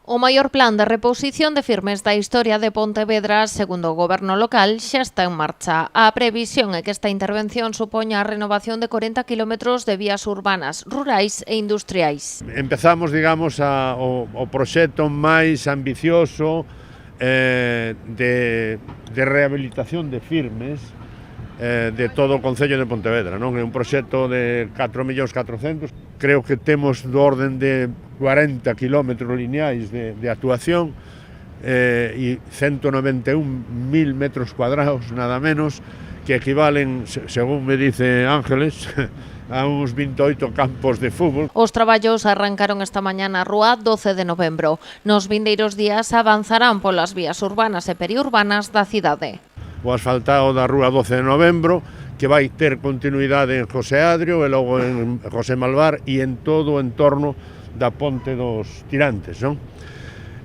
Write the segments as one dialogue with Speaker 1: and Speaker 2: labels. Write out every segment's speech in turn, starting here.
Speaker 1: O maior plan de reposición de firmes da historia de Pontevedra, segundo o goberno local, xa está en marcha. A previsión é que esta intervención supoña a renovación de 40 kilómetros de vías urbanas, rurais e industriais.
Speaker 2: Empezamos, digamos, o proxecto máis ambicioso de rehabilitación de firmes de todo o Concello de Pontevedra, non? É un proxecto de 4.400.000, creo que temos do orden de 40 kilómetros lineais de actuación e 191.000 metros cuadrados, nada menos, que equivalen, según me dice Ángeles, a uns 28 campos de fútbol.
Speaker 1: Os traballos arrancaron esta mañá na rúa 12 de novembro. Nos vindeiros días avanzarán polas vías urbanas e periurbanas da cidade.
Speaker 2: O asfaltado da rúa 12 de novembro, que vai ter continuidade en José Adrio e logo en José Malvar e en todo o entorno da Ponte dos Tirantes, non?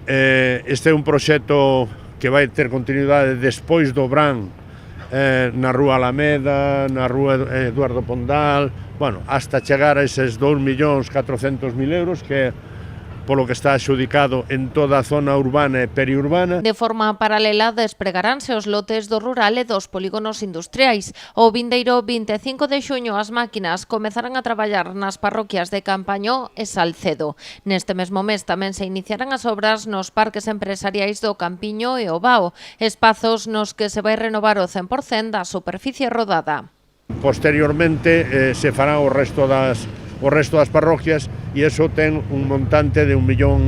Speaker 2: Este é un proxecto que vai ter continuidade despois do Bran, na rúa Alameda, na rúa Eduardo Pondal, bueno, hasta chegar a eses 2.400.000 euros, que é polo que está adxudicado en toda a zona urbana e periurbana.
Speaker 1: De forma paralela, despregaránse os lotes do rural e dos polígonos industriais. O vindeiro 25 de xuño as máquinas comezarán a traballar nas parroquias de Campañó e Salcedo. Neste mesmo mes tamén se iniciarán as obras nos parques empresariais do Campiño e o Bao, espazos nos que se vai renovar o 100% da superficie rodada.
Speaker 2: Posteriormente se fará o resto das parroquias e iso ten un montante de 1,5 millón,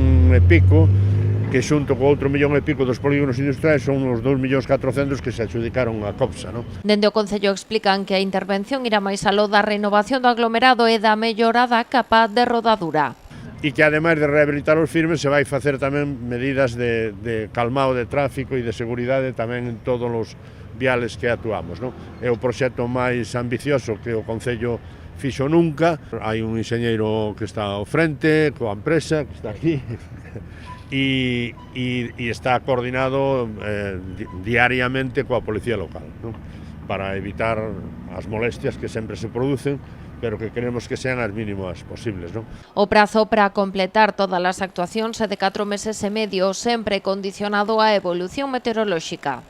Speaker 2: que xunto co outro 1,5 millón dos polígonos industriais son os 2.400.000 que se adxudicaron a COPSA, non?
Speaker 1: Dende o Concello explican que a intervención irá máis aló da renovación do aglomerado e da mellora da capa de rodadura.
Speaker 2: E que ademais de rehabilitar os firmes se vai facer tamén medidas de calmao de tráfico e de seguridade tamén en todos os viales que actuamos, non? É o proxecto máis ambicioso que o Concello fixo nunca. Hai un enxeñeiro que está ao frente, coa empresa, que está aquí, e está coordinado diariamente coa policía local, non? Para evitar as molestias que sempre se producen, pero que queremos que sean as mínimas posibles, non?
Speaker 1: O prazo para completar todas as actuacións é de 4 meses e medio, sempre condicionado á evolución meteorolóxica.